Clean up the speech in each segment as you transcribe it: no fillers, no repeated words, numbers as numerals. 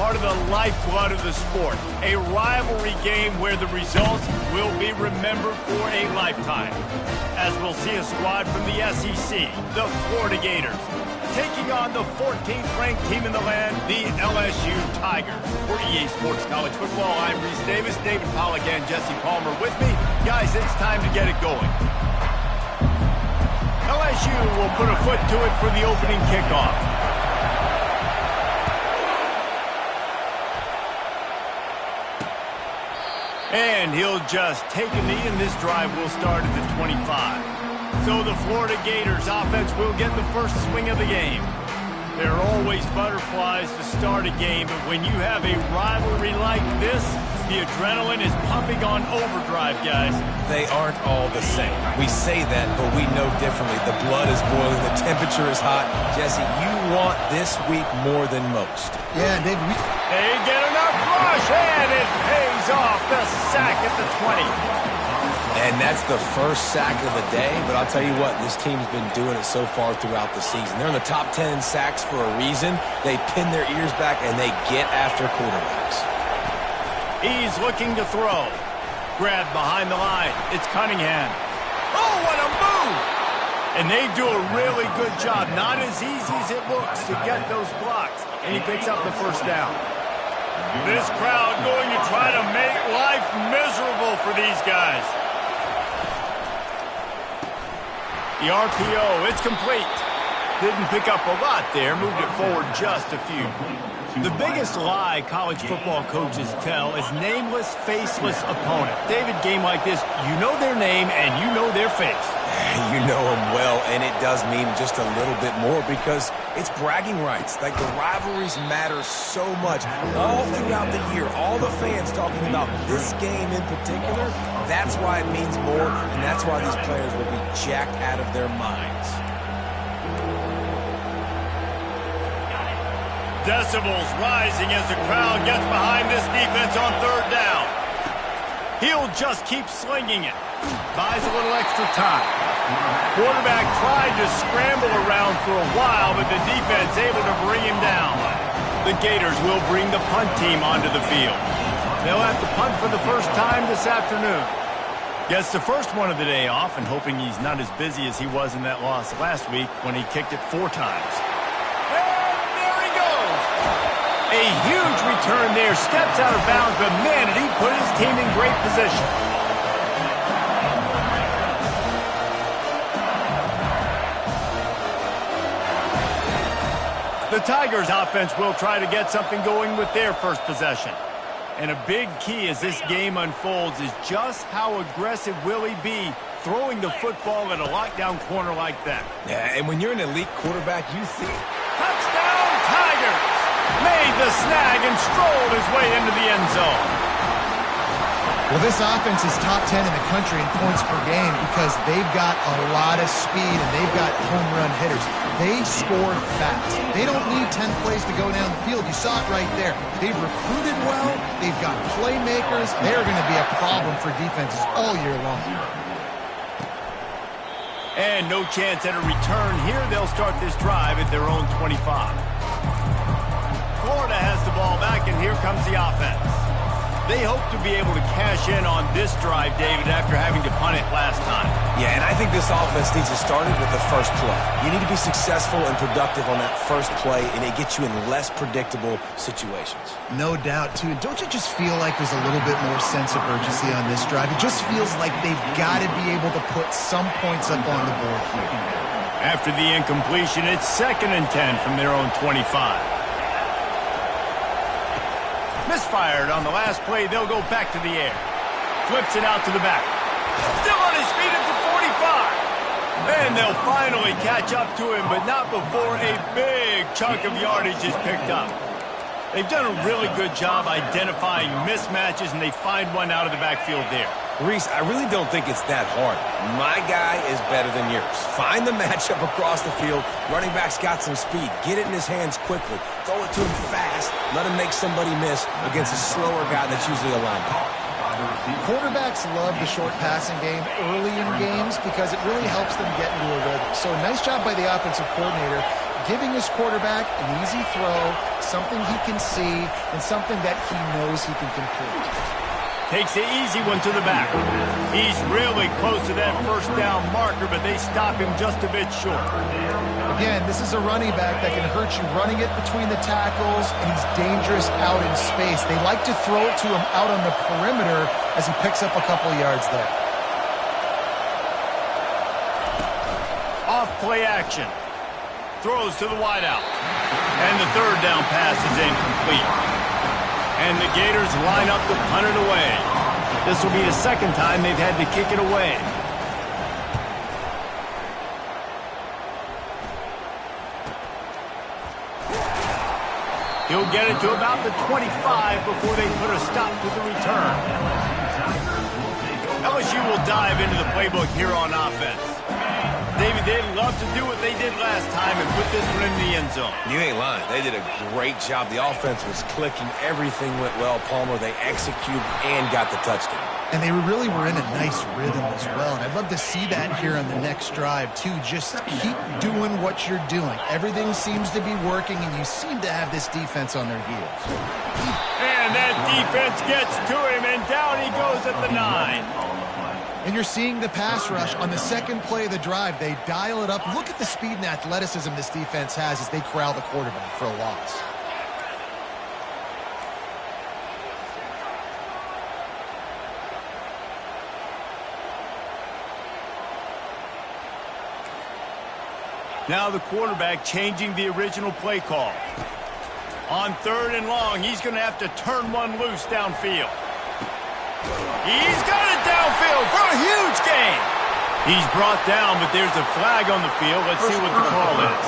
part of the lifeblood of the sport. A rivalry game where the results will be remembered for a lifetime. As we'll see a squad from the SEC, the Florida Gators, taking on the 14th ranked team in the land, the LSU Tigers. For EA Sports College Football, I'm Reese Davis, David Pollack and Jesse Palmer with me. Guys, it's time to get it going. LSU will put a foot to it for the opening kickoff. And he'll just take a knee, and this drive will start at the 25. So the Florida Gators offense will get the first swing of the game. There are always butterflies to start a game, but when you have a rivalry like this, the adrenaline is pumping on overdrive, guys. They aren't all the same. We say that, but we know differently. The blood is boiling. The temperature is hot. Jesse, you want this week more than most. Yeah, David. They get enough rush, and it pays off. The sack at the 20. And that's the first sack of the day, but I'll tell you what, this team's been doing it so far throughout the season. They're in the top 10 in sacks for a reason. They pin their ears back, and they get after quarterbacks. He's looking to throw. Grabbed behind the line. It's Cunningham. Oh, what a move! And they do a really good job. Not as easy as it looks to get those blocks. And he picks up the first down. This crowd going to try to make life miserable for these guys. The RPO, it's complete. Didn't pick up a lot there, moved it forward just a few. The biggest lie college football coaches tell is nameless, faceless opponent. David, game like this, you know their name and you know their face. You know them well, and it does mean just a little bit more because it's bragging rights. Like, the rivalries matter so much. All throughout the year, all the fans talking about this game in particular, that's why it means more, and that's why these players will be jacked out of their minds. Decibels rising as the crowd gets behind this defense on third down. He'll just keep slinging it. Buys a little extra time. Quarterback tried to scramble around for a while, but the defense able to bring him down. The Gators will bring the punt team onto the field. They'll have to punt for the first time this afternoon. Gets the first one of the day off, and hoping he's not as busy as he was in that loss last week when he kicked it 4 times. A huge return there, steps out of bounds, but man, did he put his team in great position. The Tigers offense will try to get something going with their first possession. And a big key as this game unfolds is just how aggressive will he be throwing the football at a lockdown corner like that. Yeah, and when you're an elite quarterback, you think... Touchdown, Tigers! Made the snag and strolled his way into the end zone. Well, this offense is top 10 in the country in points per game because they've got a lot of speed and they've got home run hitters. They score fast. They don't need 10 plays to go down the field. You saw it right there. They've recruited well. They've got playmakers. They're going to be a problem for defenses all year long. And no chance at a return here. They'll start this drive at their own 25. Florida has the ball back, and here comes the offense. They hope to be able to cash in on this drive, David, after having to punt it last time. Yeah, and I think this offense needs to start it with the first play. You need to be successful and productive on that first play, and it gets you in less predictable situations. No doubt, too. Don't you just feel like there's a little bit more sense of urgency on this drive? It just feels like they've got to be able to put some points up on the board here. After the incompletion, it's 2nd and 10 from their own 25. Misfired on the last play. They'll go back to the air. Flips it out to the back. Still on his feet at the 45. And they'll finally catch up to him, but not before a big chunk of yardage is picked up. They've done a really good job identifying mismatches, and they find one out of the backfield there. Reese, I really don't think it's that hard. My guy is better than yours. Find the matchup across the field. Running back's got some speed. Get it in his hands quickly. Throw it to him fast. Let him make somebody miss against a slower guy that's usually a linebacker. Quarterbacks love the short passing game early in games because it really helps them get into a rhythm. So nice job by the offensive coordinator giving his quarterback an easy throw, something he can see, and something that he knows he can complete. Takes the easy one to the back. He's really close to that first down marker, but they stop him just a bit short. Again, this is a running back that can hurt you running it between the tackles, and he's dangerous out in space. They like to throw it to him out on the perimeter as he picks up a couple of yards there. Off play action. Throws to the wideout. And the third down pass is incomplete. And the Gators line up to punt it away. This will be the second time they've had to kick it away. He'll get it to about the 25 before they put a stop to the return. LSU will dive into the playbook here on offense. David, they'd love to do what they did last time and put this one in the end zone. You ain't lying. They did a great job. The offense was clicking. Everything went well, Palmer. They executed and got the touchdown. And they really were in a nice rhythm as well. And I'd love to see that here on the next drive, too. Just keep doing what you're doing. Everything seems to be working, and you seem to have this defense on their heels. And that defense gets to him, and down he goes at the 9. And you're seeing the pass rush on the second play of the drive. They dial it up. Look at the speed and athleticism this defense has as they corral the quarterback for a loss. Now the quarterback changing the original play call. On 3rd and long, he's going to have to turn one loose downfield. He's got it downfield for a huge gain. He's brought down, but there's a flag on the field. Let's see what the call is.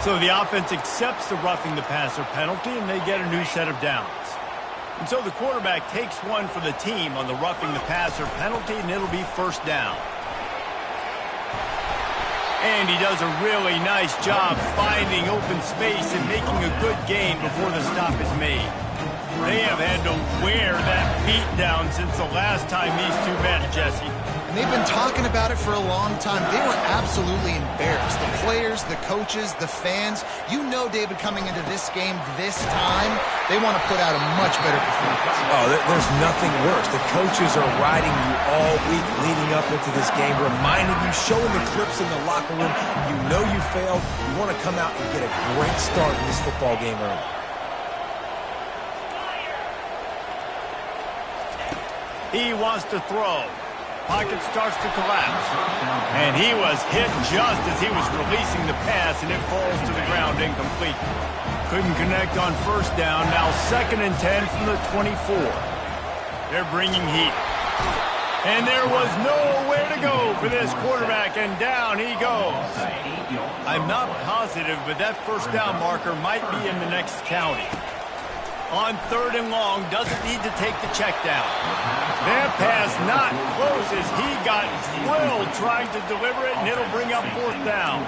So the offense accepts the roughing the passer penalty, and they get a new set of downs. And so the quarterback takes one for the team on the roughing the passer penalty, and it'll be first down. And he does a really nice job finding open space and making a good gain before the stop is made. They have had to wear that beat down since the last time these two met, Jesse. And they've been talking about it for a long time. They were absolutely embarrassed. The players, the coaches, the fans. You know, David, coming into this game this time, they want to put out a much better performance. Oh, there's nothing worse. The coaches are riding you all week leading up into this game, reminding you, showing the clips in the locker room. You know you failed. You want to come out and get a great start in this football game early. He wants to throw. Pocket starts to collapse. And he was hit just as he was releasing the pass, and it falls to the ground incomplete. Couldn't connect on first down. Now 2nd and 10 from the 24. They're bringing heat. And there was nowhere to go for this quarterback, and down he goes. I'm not positive, but that first down marker might be in the next county. On 3rd and long, doesn't need to take the check down. That pass not close as he got drilled trying to deliver it, and it'll bring up 4th down.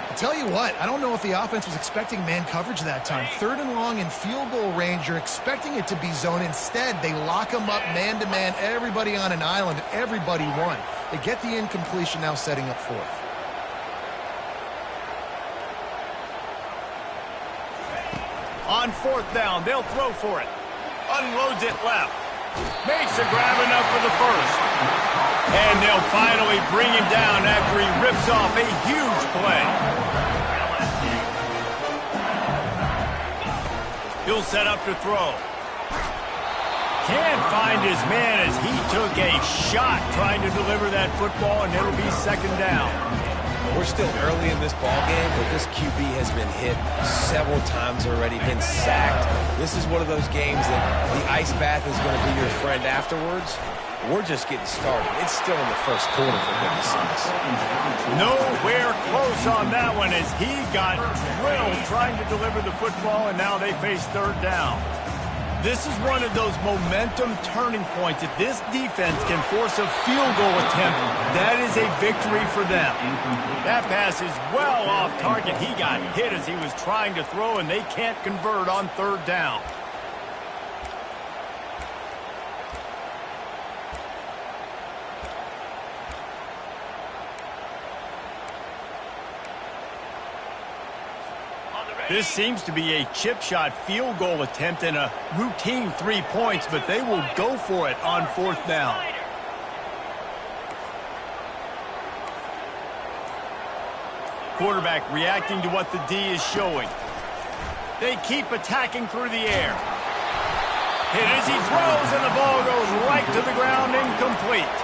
I'll tell you what, I don't know if the offense was expecting man coverage that time. 3rd and long in field goal range, you're expecting it to be zone. Instead, they lock them up man-to-man, everybody on an island, everybody won. They get the incompletion, now setting up 4th. On 4th down, they'll throw for it. Unloads it left. Makes a grab enough for the first. And they'll finally bring him down after he rips off a huge play. He'll set up to throw. Can't find his man as he took a shot trying to deliver that football, and it'll be 2nd down. We're still early in this ball game, but this QB has been hit several times already, been sacked. This is one of those games that the ice bath is going to be your friend afterwards. We're just getting started. It's still in the first quarter, for goodness sakes. Nowhere close on that one as he got drilled trying to deliver the football, and now they face 3rd down. This is one of those momentum turning points. If this defense can force a field goal attempt, that is a victory for them. That pass is well off target. He got hit as he was trying to throw, and they can't convert on 3rd down. This seems to be a chip shot field goal attempt and a routine 3 points, but they will go for it on 4th down. Quarterback reacting to what the D is showing. They keep attacking through the air. Hit as he throws, and the ball goes right to the ground, incomplete.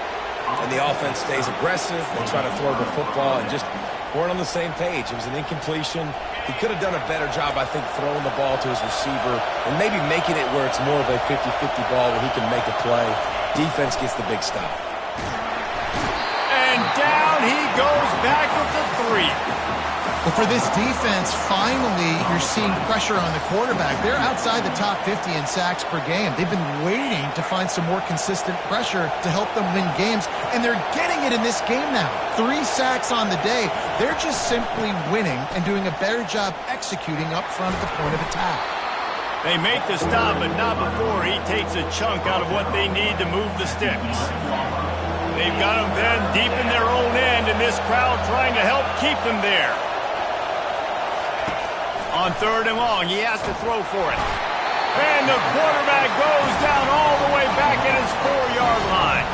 And the offense stays aggressive. They try to throw the football and just weren't on the same page. It was an incompletion. He could have done a better job, I think, throwing the ball to his receiver and maybe making it where it's more of a 50-50 ball where he can make a play. Defense gets the big stop. And down he goes back with the 3. But for this defense, finally, you're seeing pressure on the quarterback. They're outside the top 50 in sacks per game. They've been waiting to find some more consistent pressure to help them win games, and they're getting it in this game now. 3 sacks on the day. They're just simply winning and doing a better job executing up front at the point of attack. They make the stop, but not before he takes a chunk out of what they need to move the sticks. They've got them then deep in their own end, and this crowd trying to help keep them there. On 3rd and long, he has to throw for it. And the quarterback goes down all the way back at his 4-yard line.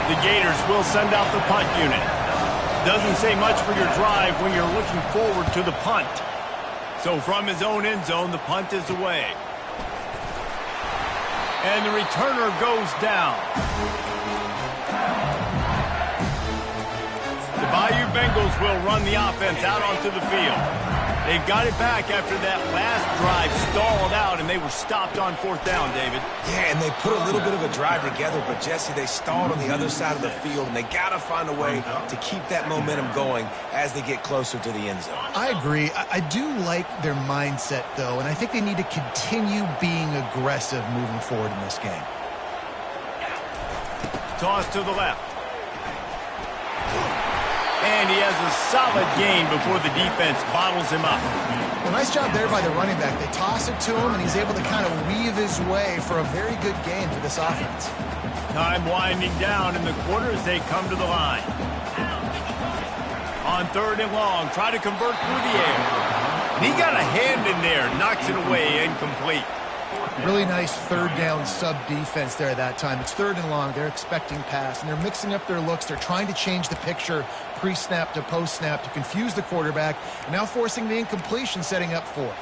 The Gators will send out the punt unit. Doesn't say much for your drive when you're looking forward to the punt. So from his own end zone, the punt is away. And the returner goes down. The Bayou Bengals will run the offense out onto the field. They've got it back after that last drive stalled out, and they were stopped on 4th down, David. Yeah, and they put a little bit of a drive together, but, Jesse, they stalled on the other side of the field, and they got to find a way to keep that momentum going as they get closer to the end zone. I agree. I do like their mindset, though, and I think they need to continue being aggressive moving forward in this game. Toss to the left. And he has a solid gain before the defense bottles him up. Well, nice job there by the running back. They toss it to him, and he's able to kind of weave his way for a very good gain for this offense. Time winding down in the quarter as they come to the line. On 3rd and long, try to convert through the air. And he got a hand in there, knocks it away, incomplete. Really nice 3rd down sub-defense there at that time. It's 3rd and long. They're expecting pass, and they're mixing up their looks. They're trying to change the picture pre-snap to post-snap to confuse the quarterback, and now forcing the incompletion, setting up 4th.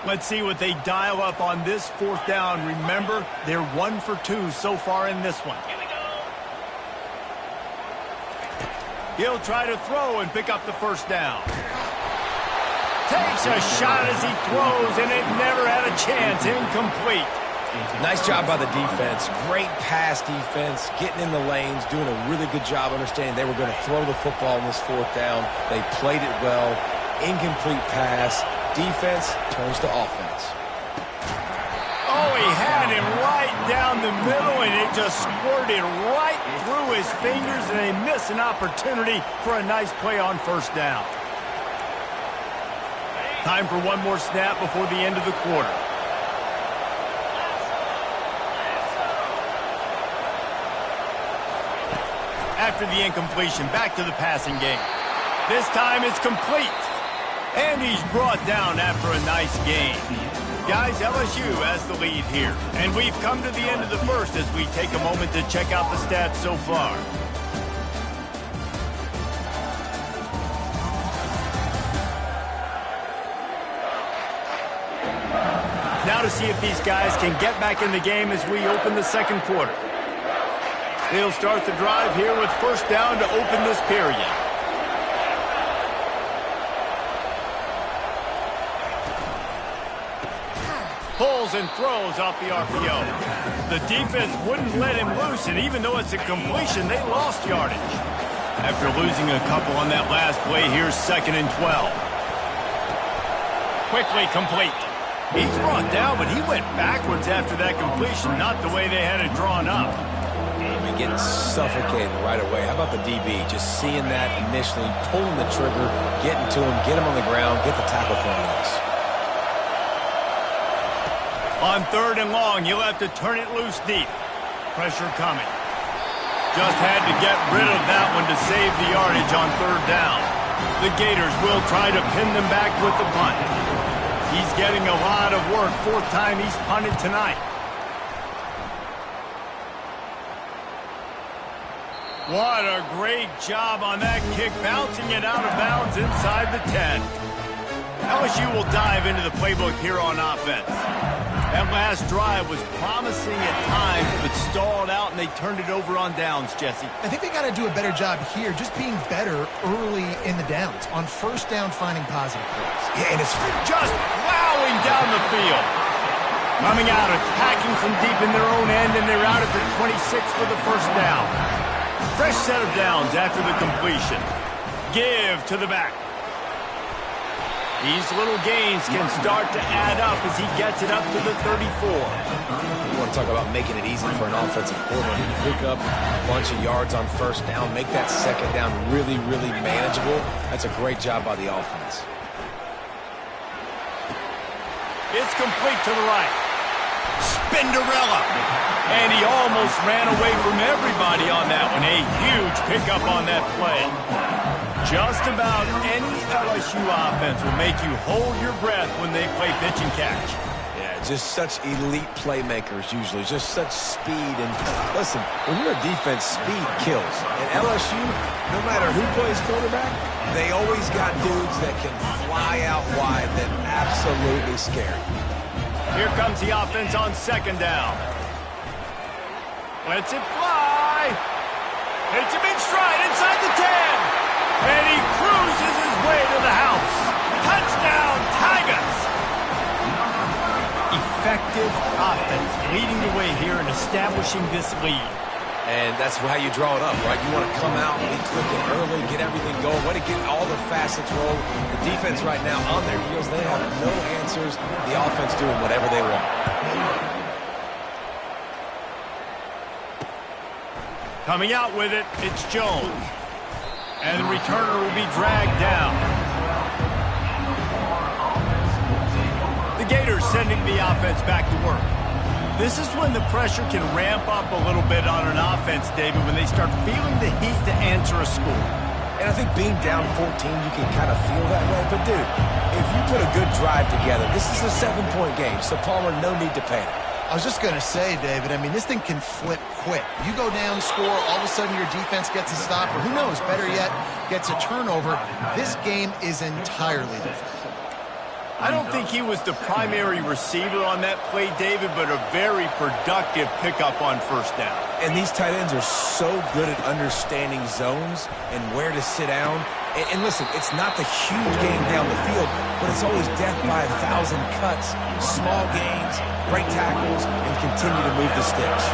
Let's see what they dial up on this 4th down. Remember, they're 1 for 2 so far in this one. He'll try to throw and pick up the 1st down. Takes a shot as he throws, and it never had a chance. Incomplete. Nice job by the defense. Great pass defense, getting in the lanes, doing a really good job understanding they were going to throw the football on this 4th down. They played it well. Incomplete pass. Defense turns to offense. Oh, he had him right down the middle, and it just squirted right through his fingers, and they miss an opportunity for a nice play on 1st down. Time for one more snap before the end of the quarter. After the incompletion, back to the passing game. This time it's complete. And he's brought down after a nice gain. Guys, LSU has the lead here. And we've come to the end of the first as we take a moment to check out the stats so far. Now to see if these guys can get back in the game as we open the 2nd quarter. They'll start the drive here with 1st down to open this period. Pulls and throws off the RPO. The defense wouldn't let him loose, and even though it's a completion, they lost yardage. After losing a couple on that last play, here's 2nd and 12. Quickly complete. He's brought down, but he went backwards after that completion, not the way they had it drawn up. They're getting suffocated right away. How about the DB? Just seeing that initially, pulling the trigger, getting to him, get him on the ground, get the tackle for a loss. On 3rd and long, you'll have to turn it loose deep. Pressure coming. Just had to get rid of that one to save the yardage on 3rd down. The Gators will try to pin them back with the punt. He's getting a lot of work. Fourth time he's punted tonight. What a great job on that kick, bouncing it out of bounds inside the 10. LSU will dive into the playbook here on offense. That last drive was promising at times, but stalled out, and they turned it over on downs, Jesse. I think they got to do a better job here, just being better early in the downs, on first down finding positive plays. Yeah, and it's just plowing down the field. Coming out, attacking from deep in their own end, and they're out at the 26 for the first down. Fresh set of downs after the completion. Give to the back. These little gains can start to add up as he gets it up to the 34. You want to talk about making it easy for an offensive coordinator to pick up a bunch of yards on first down, make that second down really, really manageable. That's a great job by the offense. It's complete to the right. Spinderella. And he almost ran away from everybody on that one. A huge pickup on that play. Just about any LSU offense will make you hold your breath when they play pitch and catch. Yeah, just such elite playmakers usually, just such speed. And listen, when you're a defense, speed kills. And LSU, no matter who plays quarterback, they always got dudes that can fly out wide that absolutely scare you. Here comes the offense on second down. Lets it fly. Hits him in stride inside the 10. And he cruises his way to the house. Touchdown, Tigers! Effective offense leading the way here and establishing this lead. And that's how you draw it up, right? You want to come out, be clicking early, get everything going, want to get all the facets rolling. The defense right now on their heels, they have no answers. The offense doing whatever they want. Coming out with it, it's Jones. And the returner will be dragged down. The Gators sending the offense back to work. This is when the pressure can ramp up a little bit on an offense, David, when they start feeling the heat to answer a score. And I think being down 14, you can kind of feel that way. But, dude, if you put a good drive together, this is a 7-point game, so Palmer, no need to panic. I was just going to say, David, I mean, this thing can flip quick. You go down, score, all of a sudden your defense gets a stop, or who knows, better yet, gets a turnover. This game is entirely different. I don't think he was the primary receiver on that play, David, but a very productive pickup on first down. And these tight ends are so good at understanding zones and where to sit down. And listen, it's not the huge game down the field, but it's always death by 1,000 cuts, small gains, break tackles, and continue to move the sticks.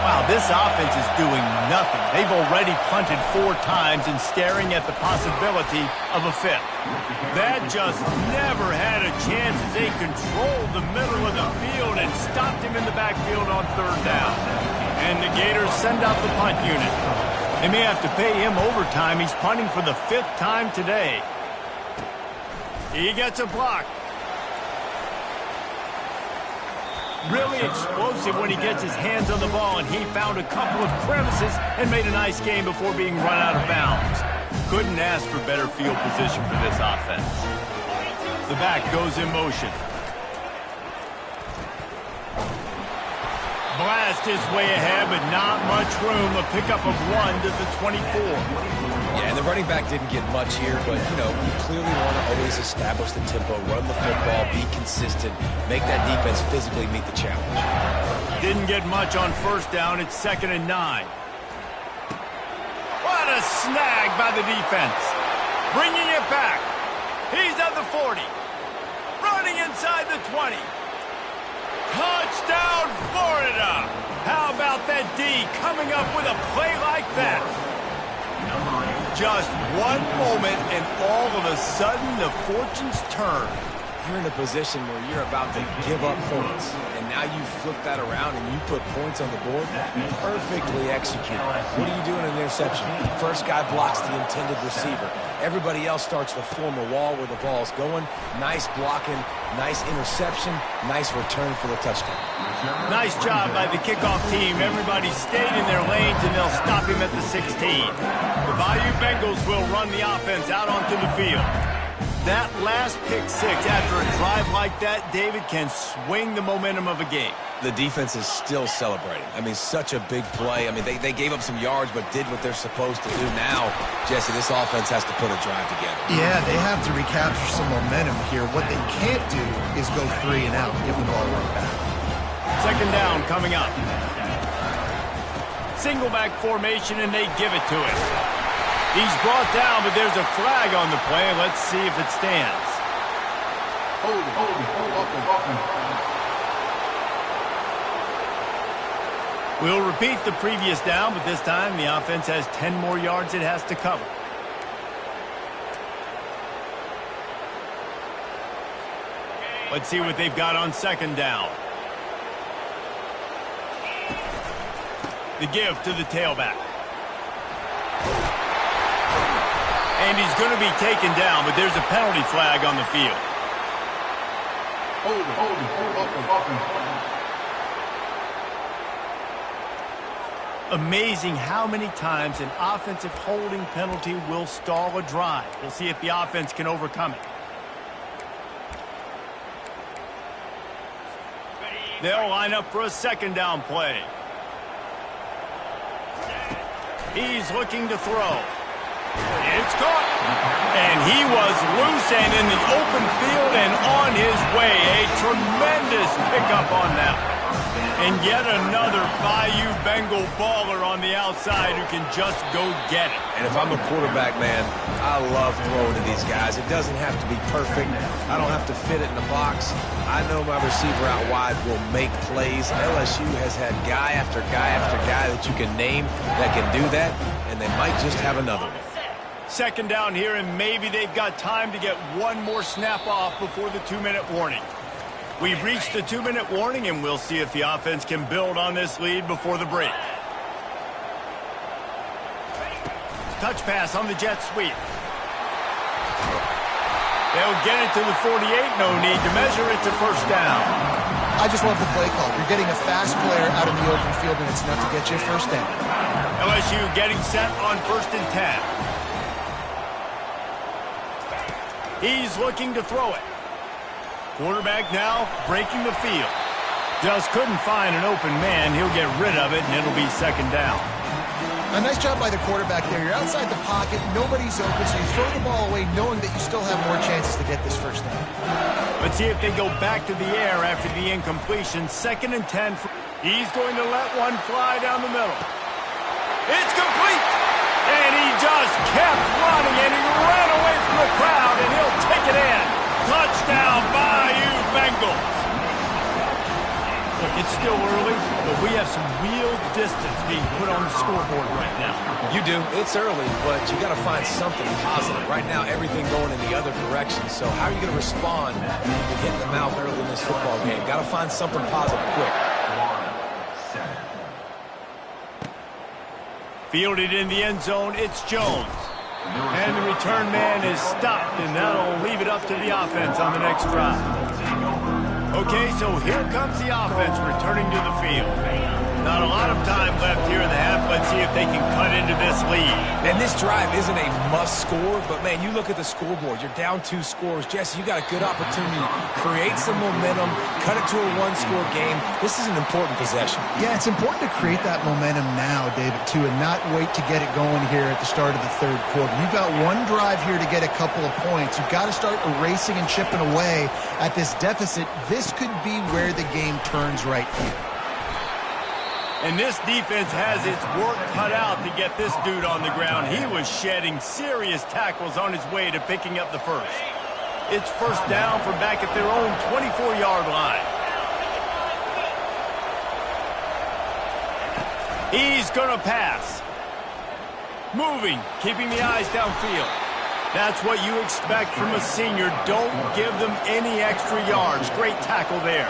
Wow, this offense is doing nothing. They've already punted 4 times and staring at the possibility of a 5th. That just never had a chance as they controlled the middle of the field and stopped him in the backfield on third down. And the Gators send out the punt unit. They may have to pay him overtime. He's punting for the 5th time today. He gets a block. Really explosive when he gets his hands on the ball, and he found a couple of crevices and made a nice game before being run out of bounds. Couldn't ask for better field position for this offense. The back goes in motion. Blast his way ahead, but not much room. A pickup of 1 to the 24. Yeah, and the running back didn't get much here, but, you know, you clearly want to always establish the tempo, run the football, be consistent, make that defense physically meet the challenge. Didn't get much on first down. It's 2nd and 9. What a snag by the defense. Bringing it back. He's at the 40. Running inside the 20. Touchdown, Florida! How about that D coming up with a play like that? Just one moment, and all of a sudden, the fortunes turn. You're in a position where you're about to give up points, and now you flip that around and you put points on the board. Perfectly executed. What do you do in an interception? First guy blocks the intended receiver. Everybody else starts to form a wall where the ball's going. Nice blocking, nice interception, nice return for the touchdown. Nice job by the kickoff team. Everybody stayed in their lanes, and they'll stop him at the 16. The Bayou Bengals will run the offense out onto the field. That last pick six after a drive like that, David, can swing the momentum of a game. The defense is still celebrating. I mean, such a big play. I mean, they gave up some yards but did what they're supposed to do. Now, Jesse, this offense has to put a drive together. Yeah, they have to recapture some momentum here. What they can't do is go 3 and out and give the ball right back. Second down coming up. Single back formation, and they give it to him. He's brought down, but there's a flag on the play. Let's see if it stands. Hold up. We'll repeat the previous down, but this time the offense has 10 more yards it has to cover. Let's see what they've got on second down. The give to the tailback. And he's going to be taken down, but there's a penalty flag on the field. Hold up. Amazing how many times an offensive holding penalty will stall a drive. We'll see if the offense can overcome it. They'll line up for a second down play. He's looking to throw. It's caught. And he was loose and in the open field and on his way. A tremendous pickup on that. And yet another Bayou Bengal baller on the outside who can just go get it. And if I'm a quarterback, man, I love throwing to these guys. It doesn't have to be perfect. I don't have to fit it in the box. I know my receiver out wide will make plays. LSU has had guy after guy after guy that you can name that can do that, and they might just have another one. Second down here, and maybe they've got time to get one more snap off before the 2-minute warning. We've reached the 2-minute warning, and we'll see if the offense can build on this lead before the break. Touch pass on the jet sweep. They'll get it to the 48. No need to measure it to first down. I just love the play call. You're getting a fast player out in the open field, and it's enough to get you a first down. LSU getting set on 1st and 10. He's looking to throw it. Quarterback now breaking the field. Just couldn't find an open man. He'll get rid of it, and it'll be second down. A nice job by the quarterback there. You're outside the pocket. Nobody's open, so you throw the ball away knowing that you still have more chances to get this first down. Let's see if they go back to the air after the incompletion. 2nd and 10. He's going to let one fly down the middle. It's complete. And he just kept running, and he ran away from the crowd, and he'll take it in. Touchdown, Bayou Bengals. Look, it's still early, but we have some real distance being put on the scoreboard right now. You do. It's early, but you got to find something positive. Right now, everything going in the other direction. So how are you going to respond when you get in the mouth early in this football game? Got to find something positive quick. Fielded in the end zone, it's Jones. And the return man is stopped, and that'll leave it up to the offense on the next drive. Okay, so here comes the offense returning to the field. Not a lot of time left here in the half. Let's see if they can cut into this lead. And this drive isn't a must score, but, man, you look at the scoreboard. You're down 2 scores. Jesse, you got a good opportunity to create some momentum, cut it to a 1-score game. This is an important possession. Yeah, it's important to create that momentum now, David, too, and not wait to get it going here at the start of the 3rd quarter. You've got one drive here to get a couple of points. You've got to start erasing and chipping away at this deficit. This could be where the game turns right here. And this defense has its work cut out to get this dude on the ground. He was shedding serious tackles on his way to picking up the first. It's first down from back at their own 24-yard line. He's going to pass. Moving, keeping the eyes downfield. That's what you expect from a senior. Don't give them any extra yards. Great tackle there.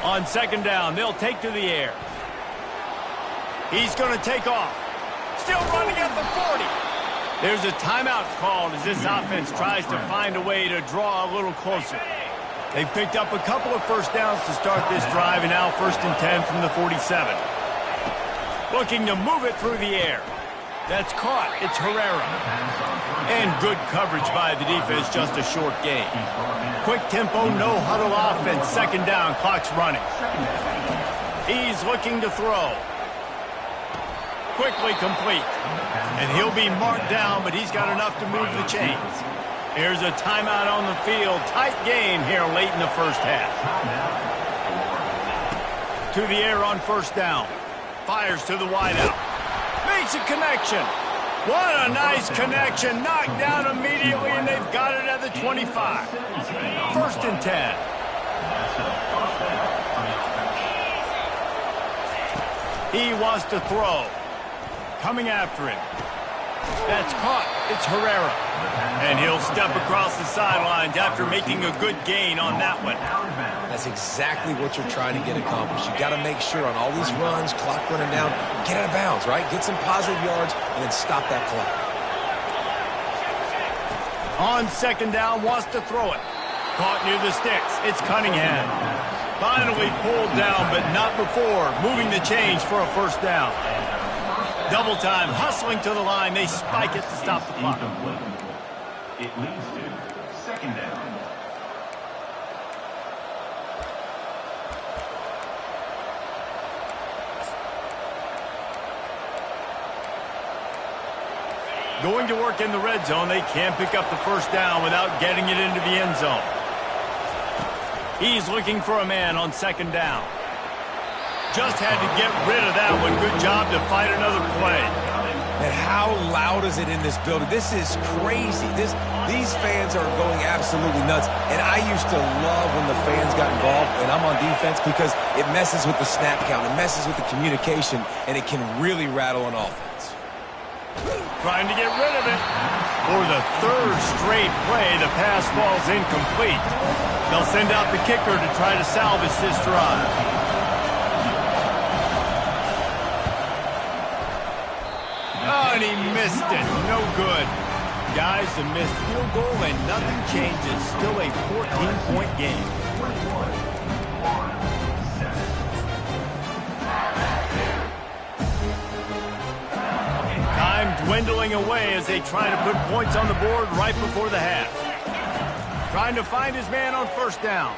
On second down, they'll take to the air. He's going to take off. Still running at the 40. There's a timeout called as this offense tries to find a way to draw a little closer. They've picked up a couple of first downs to start this drive, and now 1st and 10 from the 47. Looking to move it through the air. That's caught. It's Herrera. And good coverage by the defense, just a short gain. Quick tempo, no huddle offense. Second down, clock's running. He's looking to throw. Quickly complete. And he'll be marked down, but he's got enough to move the chains. Here's a timeout on the field. Tight game here late in the first half. To the air on first down. Fires to the wideout. Makes a connection. What a nice connection. Knocked down immediately, and they've got it at the 25. First and 10. He wants to throw. Coming after him. That's caught. It's Herrera. And he'll step across the sidelines after making a good gain on that one. That's exactly what you're trying to get accomplished. You got to make sure on all these runs, clock running down, get out of bounds, right? Get some positive yards and then stop that clock. On second down, wants to throw it. Caught near the sticks. It's Cunningham. Finally pulled down, but not before moving the chains for a first down. Double time, hustling to the line. They spike it to stop the clock. It leads to second down. Going to work in the red zone. They can't pick up the first down without getting it into the end zone. He's looking for a man on second down. Just had to get rid of that one. Good job to fight another play. And how loud is it in this building? This is crazy. These fans are going absolutely nuts. And I used to love when the fans got involved, and I'm on defense, because it messes with the snap count. It messes with the communication, and it can really rattle an offense. Trying to get rid of it. For the third straight play, the pass falls incomplete. They'll send out the kicker to try to salvage this drive. Oh, and he missed it. No good. Guys, a missed field goal and nothing changes. Still a 14-point game. Time dwindling away as they try to put points on the board right before the half. Trying to find his man on first down.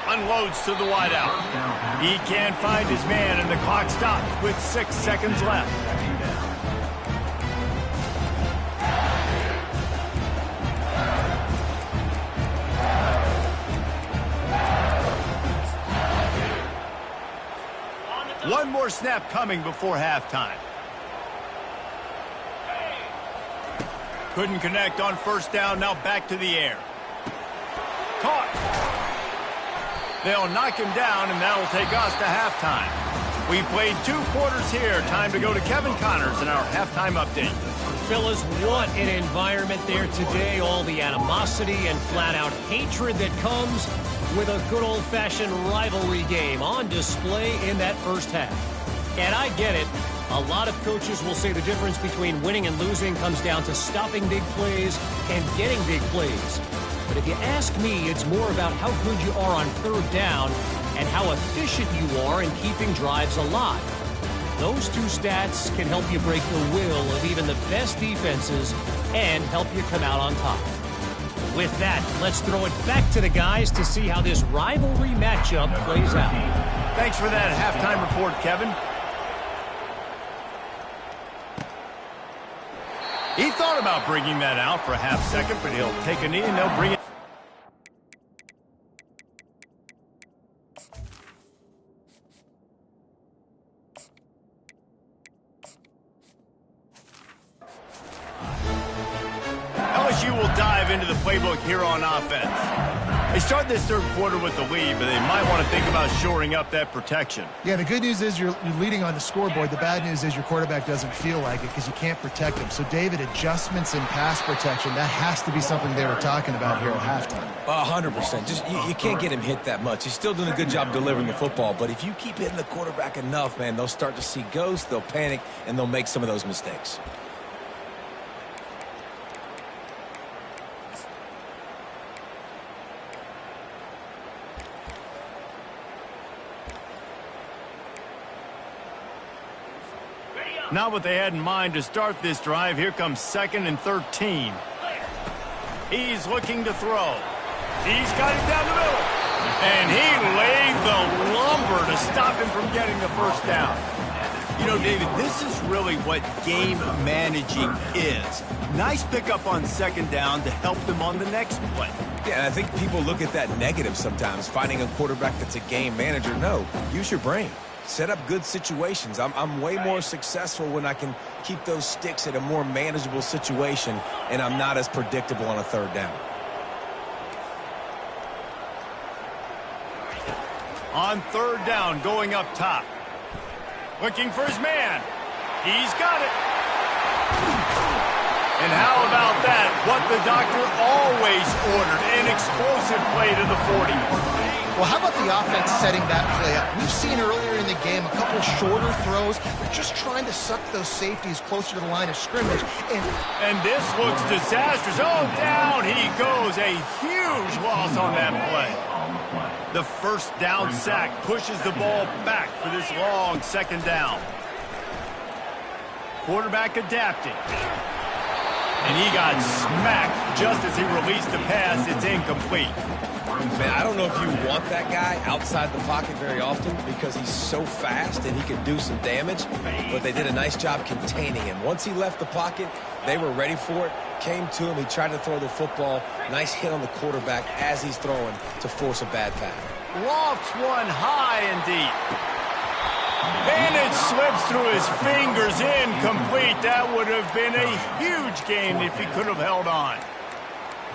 Unloads to the wideout. He can't find his man, and the clock stops with 6 seconds left. One more snap coming before halftime. Couldn't connect on first down. Now back to the air. Caught. They'll knock him down, and that'll take us to halftime. We played 2 quarters here. Time to go to Kevin Connors in our halftime update. Fellas, what an environment there today. All the animosity and flat-out hatred that comes with a good old-fashioned rivalry game on display in that first half. And I get it. A lot of coaches will say the difference between winning and losing comes down to stopping big plays and getting big plays. But if you ask me, it's more about how good you are on third down and how efficient you are in keeping drives alive. Those 2 stats can help you break the will of even the best defenses and help you come out on top. With that, let's throw it back to the guys to see how this rivalry matchup plays out. Thanks for that halftime report, Kevin. He thought about bringing that out for a half second, but he'll take a knee and they'll bring it. LSU will dive into the playbook here on offense. They start this third quarter with the lead, but they might want to think about shoring up that protection. Yeah, the good news is you're leading on the scoreboard. The bad news is your quarterback doesn't feel like it because you can't protect him. So, David, adjustments in pass protection, that has to be something they were talking about here at halftime. 100%. Just you can't get him hit that much. He's still doing a good job delivering the football, but if you keep hitting the quarterback enough, man, they'll start to see ghosts, they'll panic, and they'll make some of those mistakes. Not what they had in mind to start this drive. Here comes 2nd and 13. He's looking to throw. He's got it down the middle. And he laid the lumber to stop him from getting the first down. You know, David, this is really what game managing is. Nice pickup on 2nd down to help them on the next play. Yeah, and I think people look at that negative sometimes, finding a quarterback that's a game manager. No, use your brain. Set up good situations. I'm way more successful when I can keep those sticks at a more manageable situation, and I'm not as predictable on a 3rd down. On 3rd down, going up top. Looking for his man. He's got it. And how about that? What the doctor always ordered, an explosive play to the 40. Well, how about the offense setting that play up? We've seen earlier in the game a couple shorter throws. They're just trying to suck those safeties closer to the line of scrimmage. And this looks disastrous. Oh, down he goes. A huge loss on that play. The 1st down sack pushes the ball back for this long 2nd down. Quarterback adapting. And he got smacked just as he released the pass. It's incomplete. Man, I don't know if you want that guy outside the pocket very often because he's so fast and he can do some damage, but they did a nice job containing him. Once he left the pocket, they were ready for it, came to him, he tried to throw the football. Nice hit on the quarterback as he's throwing to force a bad pass. Lofts one high and deep. And it slips through his fingers, incomplete. That would have been a huge gain if he could have held on.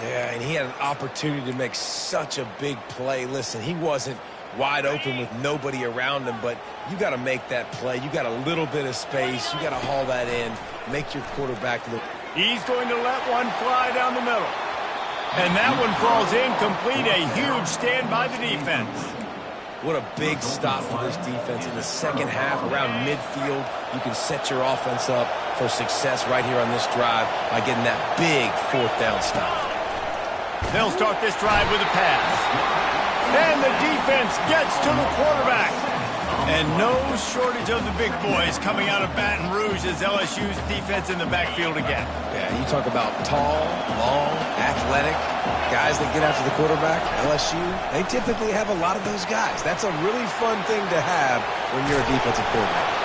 Yeah, and he had an opportunity to make such a big play. Listen, he wasn't wide open with nobody around him, but you got to make that play. You got a little bit of space. You got to haul that in, make your quarterback look. He's going to let one fly down the middle. And that one falls incomplete. A huge stand by the defense. What a big stop for this defense in the 2nd half around midfield. You can set your offense up for success right here on this drive by getting that big 4th down stop. They'll start this drive with a pass. And the defense gets to the quarterback. And no shortage of the big boys coming out of Baton Rouge as LSU's defense in the backfield again. Yeah, you talk about tall, long, athletic guys that get after the quarterback. LSU, they typically have a lot of those guys. That's a really fun thing to have when you're a defensive coordinator.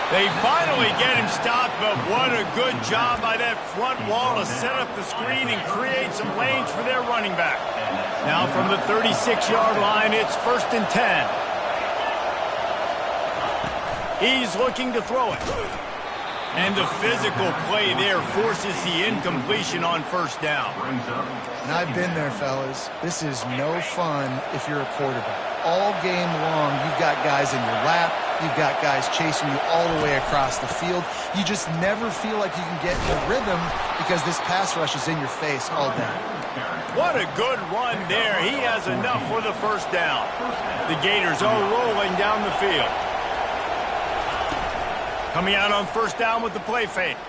They finally get him stopped, but what a good job by that front wall to set up the screen and create some lanes for their running back. Now from the 36-yard line, it's 1st and 10. He's looking to throw it. And the physical play there forces the incompletion on 1st down. And I've been there, fellas. This is no fun if you're a quarterback. All game long, you've got guys in your lap. You've got guys chasing you all the way across the field. You just never feel like you can get in a rhythm because this pass rush is in your face all day. What a good run there. He has enough for the 1st down. The Gators are rolling down the field. Coming out on 1st down with the play fake.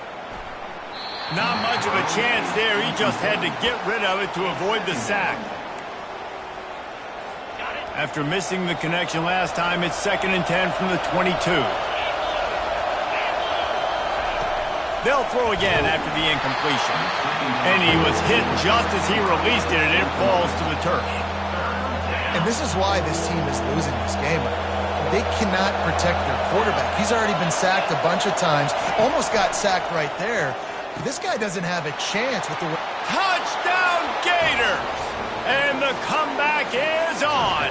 Not much of a chance there. He just had to get rid of it to avoid the sack. After missing the connection last time, it's 2nd and 10 from the 22. They'll throw again after the incompletion. And he was hit just as he released it, and it falls to the turf. And this is why this team is losing this game. They cannot protect their quarterback. He's already been sacked a bunch of times. Almost got sacked right there. This guy doesn't have a chance with the... Touchdown, Gators! And the comeback is on.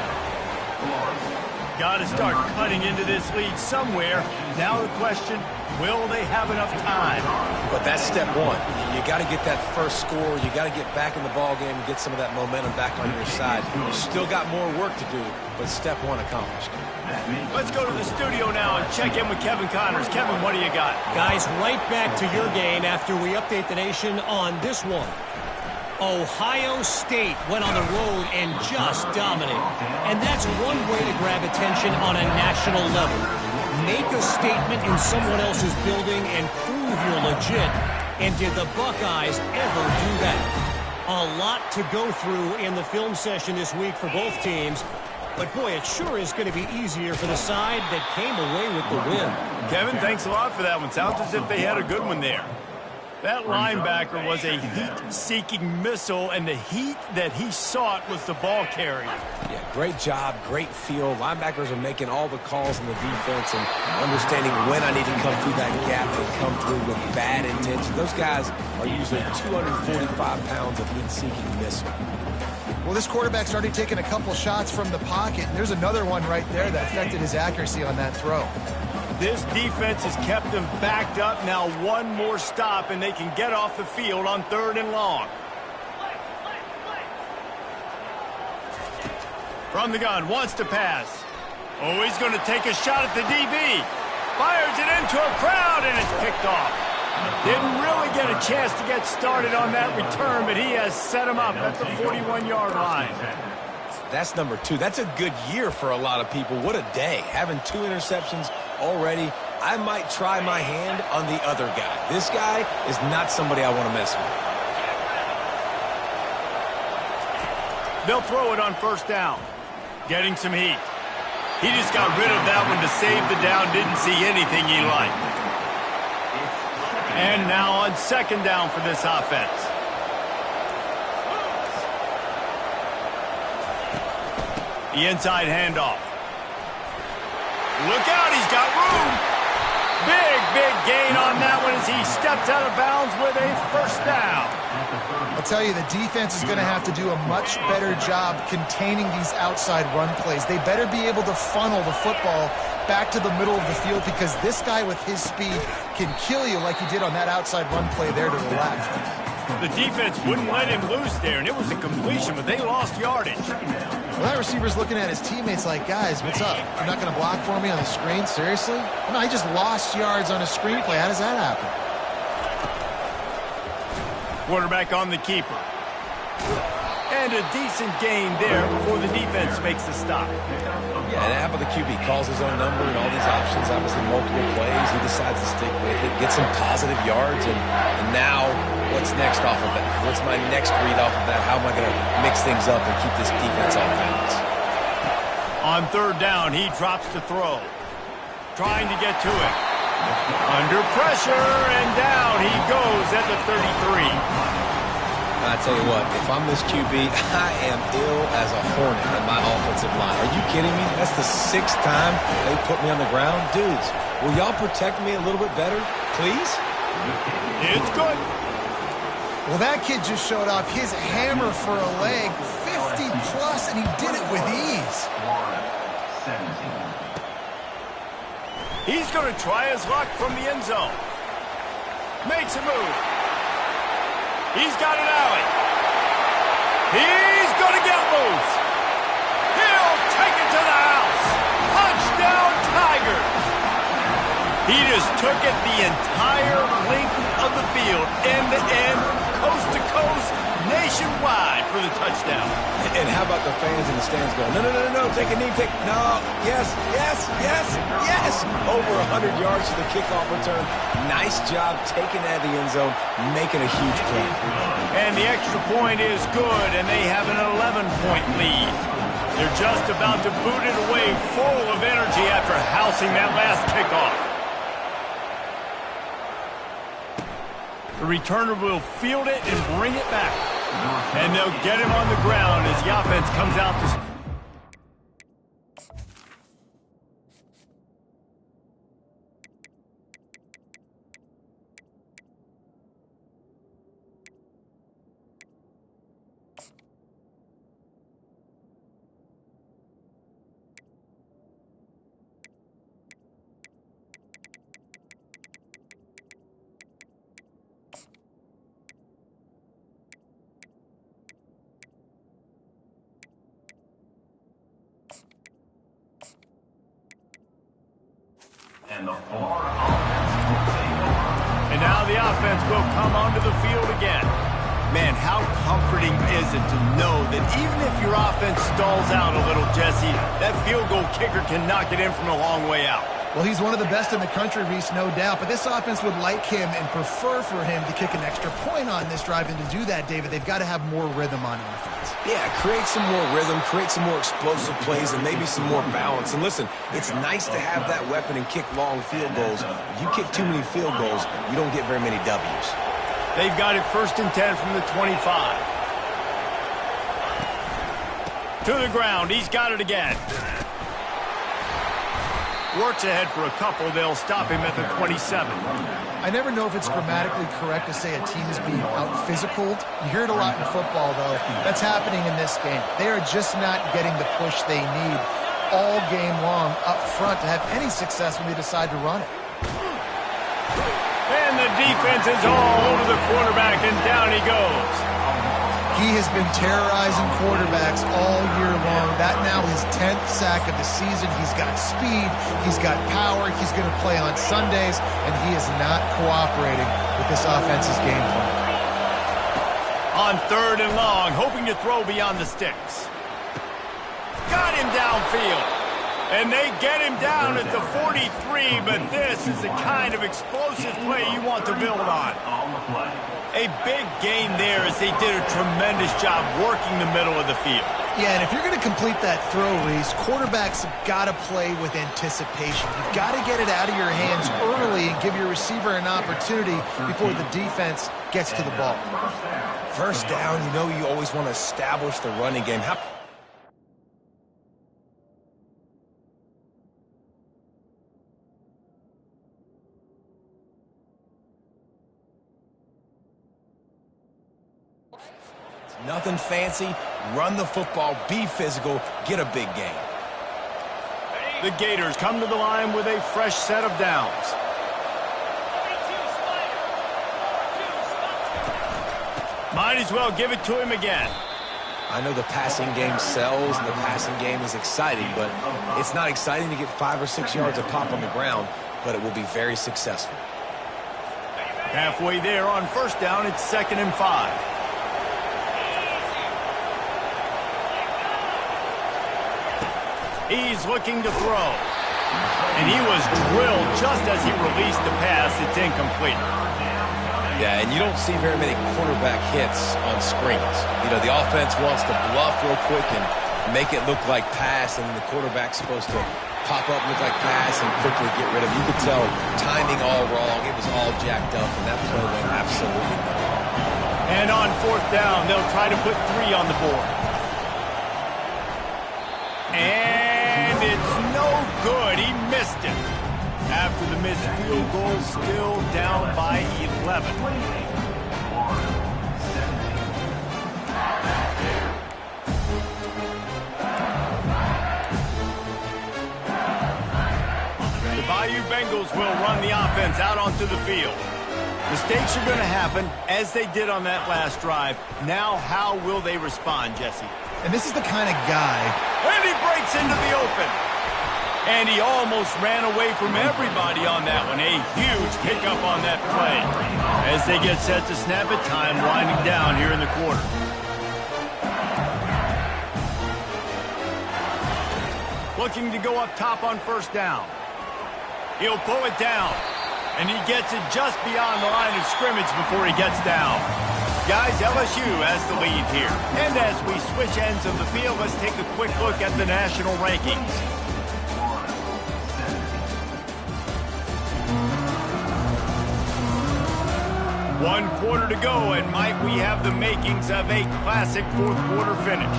Got to start cutting into this lead somewhere. Now the question, will they have enough time? But that's step one. You got to get that first score. You got to get back in the ball game and get some of that momentum back on your side. You still got more work to do, but step one accomplished. Let's go to the studio now and check in with Kevin Connors. Kevin, what do you got? Guys, right back to your game after we update the nation on this one. Ohio State went on the road and just dominated. And that's one way to grab attention on a national level. Make a statement in someone else's building and prove you're legit. And did the Buckeyes ever do that? A lot to go through in the film session this week for both teams. But, boy, it sure is going to be easier for the side that came away with the win. Kevin, thanks a lot for that one. Sounds as if they had a good one there. That linebacker was a heat-seeking missile, and the heat that he sought was the ball carrier. Yeah, great job, great feel. Linebackers are making all the calls in the defense and understanding when I need to come through that gap and come through with bad intention. Those guys are usually 245 pounds of heat-seeking missile. Well, this quarterback's already taken a couple shots from the pocket, and there's another one right there that affected his accuracy on that throw. This defense has kept them backed up. Now one more stop, and they can get off the field on 3rd and long. From the gun, wants to pass. Oh, he's going to take a shot at the DB. Fires it into a crowd, and it's picked off. Didn't really get a chance to get started on that return, but he has set him up at the 41-yard line. That's number 2. That's a good year for a lot of people. What a day. Having 2 interceptions already. I might try my hand on the other guy. This guy is not somebody I want to mess with. They'll throw it on 1st down. Getting some heat. He just got rid of that one to save the down. Didn't see anything he liked. And now on 2nd down for this offense. The inside handoff. Look out, he's got room. Big gain on that one as he steps out of bounds with a 1st down. I'll tell you, the defense is going to have to do a much better job containing these outside run plays. They better be able to funnel the football back to the middle of the field because this guy with his speed can kill you like he did on that outside run play there to the left. The defense wouldn't let him loose there, and it was a completion, but they lost yardage. Well, that receiver's looking at his teammates like, guys, what's up? You're not going to block for me on the screen? Seriously? No, he just lost yards on a screenplay. How does that happen? Quarterback on the keeper. And a decent gain there before the defense makes the stop. Yeah, and how about the QB? Calls his own number and all these options, obviously multiple plays. He decides to stick with it, get some positive yards, and now what's next off of that? What's my next read off of that? How am I going to mix things up and keep this defense off balance? On 3rd down, he drops to throw. Trying to get to it. Under pressure, and down he goes at the 33. I tell you what, if I'm this QB, I am ill as a hornet in my offensive line. Are you kidding me? That's the 6th time they put me on the ground. Dudes, will y'all protect me a little bit better, please? It's good. Well, that kid just showed off his hammer for a leg, 50-plus, and he did it with ease. 17. He's going to try his luck from the end zone. Makes a move. He's got an alley. He's going to get loose. He'll take it to the house. Touchdown, Tigers. He just took it the entire length of the field, end-to-end, coast-to-coast, nationwide for the touchdown. And how about the fans in the stands going, no, take a knee, no, yes. Over 100 yards to the kickoff return. Nice job taking that to the end zone, making a huge play. And the extra point is good, and they have an 11-point lead. They're just about to boot it away full of energy after housing that last kickoff. The returner will field it and bring it back. And they'll get him on the ground as the offense comes out to... And the far offense will take over. And now the offense will come onto the field again. Man, how comforting is it to know that even if your offense stalls out a little, Jesse, that field goal kicker can knock it in from a long way out. Well, he's one of the best in the country, Reese, no doubt. But this offense would like him and prefer for him to kick an extra point on this drive. And to do that, David, they've got to have more rhythm on offense. Yeah, create some more rhythm, create some more explosive plays, and maybe some more balance. And listen, it's nice to have that weapon and kick long field goals. If you kick too many field goals, you don't get very many W's. They've got it 1st and 10 from the 25. To the ground. He's got it again. Works ahead for a couple. They'll stop him at the 27. I never know if it's grammatically correct to say a team is being out-physicaled. You hear it a lot in football, though. That's happening in this game. They are just not getting the push they need all game long up front to have any success when they decide to run it. And the defense is all over the quarterback, and down he goes. He has been terrorizing quarterbacks all year long. That now his 10th sack of the season. He's got speed. He's got power. He's going to play on Sundays, and he is not cooperating with this offense's game plan. On 3rd and long, hoping to throw beyond the sticks. Got him downfield. And they get him down at the 43, but this is the kind of explosive play you want to build on. A big gain there as they did a tremendous job working the middle of the field. Yeah, and if you're going to complete that throw, Reese, quarterbacks have got to play with anticipation. You've got to get it out of your hands early and give your receiver an opportunity before the defense gets to the ball. First down, you know you always want to establish the running game. Nothing fancy. Run the football, be physical, get a big gain. The Gators come to the line with a fresh set of downs. Might as well give it to him again. I know the passing game sells and the passing game is exciting, but it's not exciting to get 5 or 6 yards a pop on the ground, but it will be very successful. Halfway there on 1st down, it's 2nd and 5. He's looking to throw. And he was drilled just as he released the pass. It's incomplete. Yeah, and you don't see very many quarterback hits on screens. You know, the offense wants to bluff real quick and make it look like pass, and then the quarterback's supposed to pop up, look like pass, and quickly get rid of it. You could tell timing all wrong. It was all jacked up, and that play went absolutely nowhere. And on 4th down, they'll try to put 3 on the board. And it's no good. He missed it. After the missed field goal, still down by 11. The Bayou Bengals will run the offense out onto the field. Mistakes are going to happen, as they did on that last drive. Now, how will they respond, Jesse? And this is the kind of guy. And he breaks into the open. And he almost ran away from everybody on that one. A huge pickup on that play. As they get set to snap it, time winding down here in the quarter. Looking to go up top on 1st down. He'll pull it down. And he gets it just beyond the line of scrimmage before he gets down. Guys, LSU has the lead here. And as we switch ends of the field, let's take a quick look at the national rankings. One quarter to go, and might we have the makings of a classic 4th quarter finish.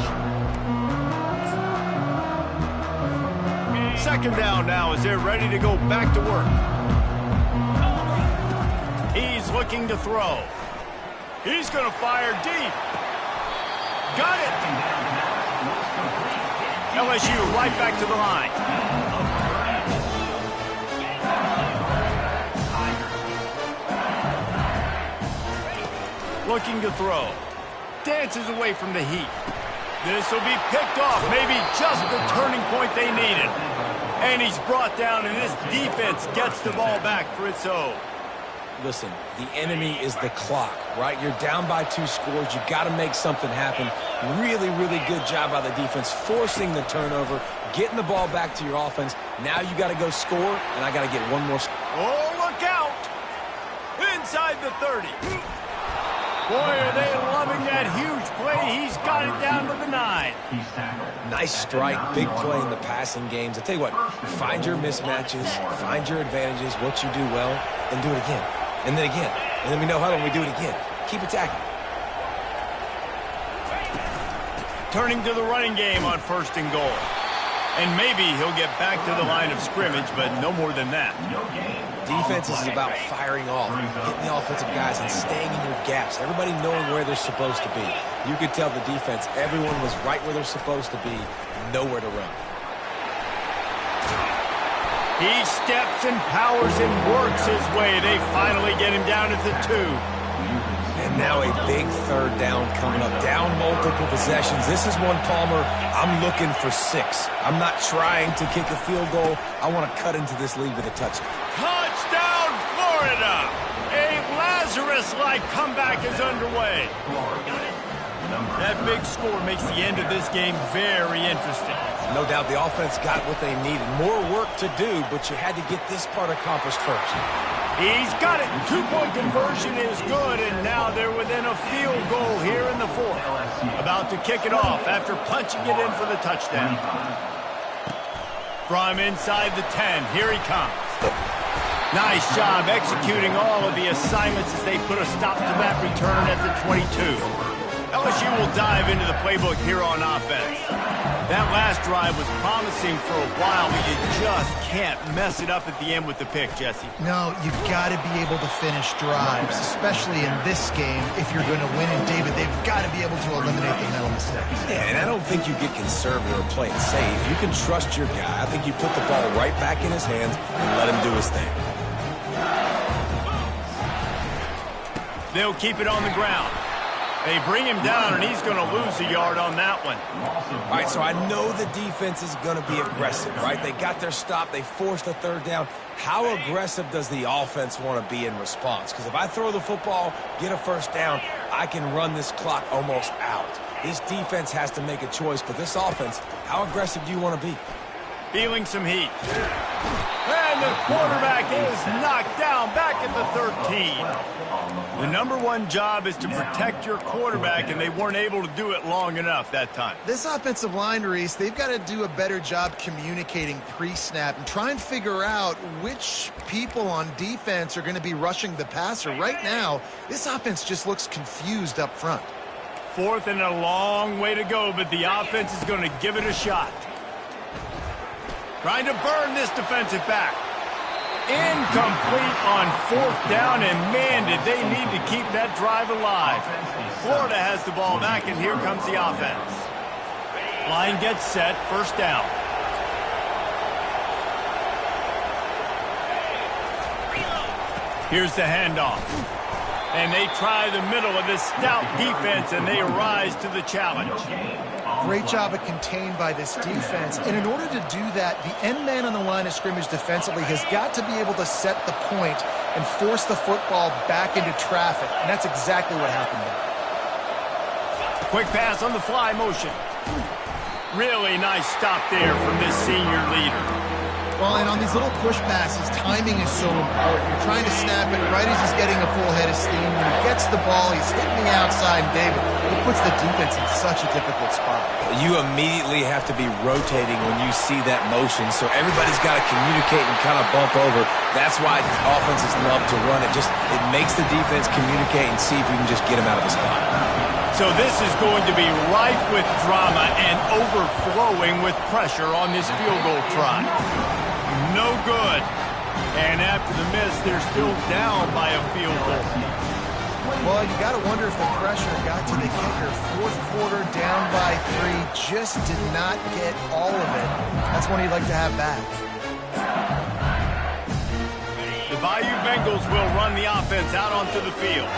2nd down now as they're ready to go back to work. He's looking to throw. He's going to fire deep. Got it. LSU right back to the line. Looking to throw. Dances away from the heat. This will be picked off. Maybe just the turning point they needed. And he's brought down, and this defense gets the ball back for its own. Listen, the enemy is the clock, right? You're down by 2 scores. You got to make something happen. Really, really good job by the defense, forcing the turnover, getting the ball back to your offense. Now you got to go score, and I got to get one more. Oh, look out! Inside the 30. Boy, are they loving that huge play. He's got it down to the 9. Nice strike, big play in the passing games. I tell you what, find your mismatches, find your advantages, what you do well, and do it again. And then again. And then we know how we do it again. Keep attacking. Turning to the running game on 1st and goal. And maybe he'll get back to the line of scrimmage, but no more than that. Defense is about firing off, hitting the offensive guys, and staying in your gaps. Everybody knowing where they're supposed to be. You could tell the defense, everyone was right where they're supposed to be, nowhere to run. He steps and powers and works his way. They finally get him down at the 2. And now a big 3rd down coming up. Down multiple possessions. This is one, Palmer, I'm looking for 6. I'm not trying to kick a field goal. I want to cut into this lead with a touchdown. Touchdown, Florida! A Lazarus-like comeback is underway. That big score makes the end of this game very interesting. No doubt the offense got what they needed. More work to do, but you had to get this part accomplished first. He's got it. 2-point conversion is good, and now they're within a field goal here in the 4th. About to kick it off after punching it in for the touchdown. From inside the 10, here he comes. Nice job executing all of the assignments as they put a stop to that return at the 22. LSU will dive into the playbook here on offense. That last drive was promising for a while, but you just can't mess it up at the end with the pick, Jesse. No, you've got to be able to finish drives, especially in this game. If you're going to win, and David, they've got to be able to eliminate the mental mistakes. Yeah, and I don't think you get conservative or play it safe. You can trust your guy. I think you put the ball right back in his hands and let him do his thing. They'll keep it on the ground. They bring him down, and he's going to lose a yard on that one. All right, so I know the defense is going to be aggressive, right? They got their stop. They forced a 3rd down. How aggressive does the offense want to be in response? Because if I throw the football, get a 1st down, I can run this clock almost out. This defense has to make a choice, but this offense, how aggressive do you want to be? Feeling some heat. And the quarterback is knocked down back at the 13. The number 1 job is to protect your quarterback, and they weren't able to do it long enough that time. This offensive line, Reese, they've got to do a better job communicating pre-snap and try and figure out which people on defense are going to be rushing the passer. Right now, this offense just looks confused up front. 4th and a long way to go, but the offense is going to give it a shot. Trying to burn this defensive back. Incomplete on 4th down, and man, did they need to keep that drive alive. Florida has the ball back, and here comes the offense. Line gets set, 1st down. Here's the handoff. And they try the middle of this stout defense, and they rise to the challenge. Great job of contained by this defense. And in order to do that, the end man on the line of scrimmage defensively has got to be able to set the point and force the football back into traffic. And that's exactly what happened there. Quick pass on the fly motion. Really nice stop there from this senior leader. Well, and on these little push passes, timing is so important. You're trying to snap it right as he's getting a full head of steam. When he gets the ball, he's hitting the outside. David, it puts the defense in such a difficult spot. You immediately have to be rotating when you see that motion, so everybody's got to communicate and kind of bump over. That's why offenses love to run it. It makes the defense communicate and see if you can just get him out of the spot. So this is going to be rife with drama and overflowing with pressure on this field goal try. No good. And after the miss, they're still down by a field goal. Well, you got to wonder if the pressure got to the kicker. 4th quarter, down by 3, just did not get all of it. That's one you'd like to have back. The Bayou Bengals will run the offense out onto the field.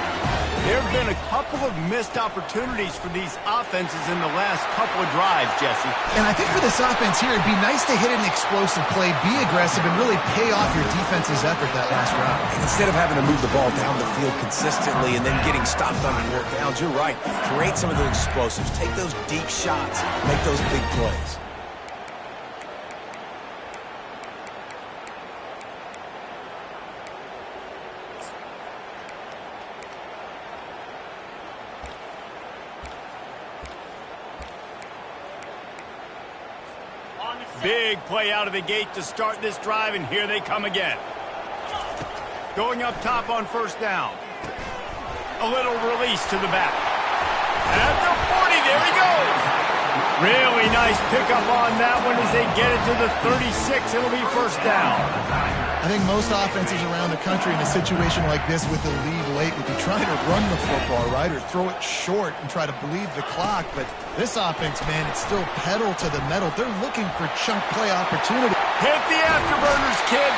There have been a couple of missed opportunities for these offenses in the last couple of drives, Jesse. And I think for this offense here, it'd be nice to hit an explosive play, be aggressive, and really pay off your defense's effort that last round. And instead of having to move the ball down the field consistently and then getting stopped on 4 downs, you're right. Create some of those explosives. Take those deep shots. Make those big plays. Big play out of the gate to start this drive, and here they come again. Going up top on first down. A little release to the back. At the 40, there he goes. Really nice pickup on that one as they get it to the 36. It'll be first down. I think most offenses around the country in a situation like this with the lead late would be trying to run the football, right, or throw it short and try to bleed the clock. But this offense, man, it's still pedal to the metal. They're looking for chunk play opportunity. Hit the afterburners, kid.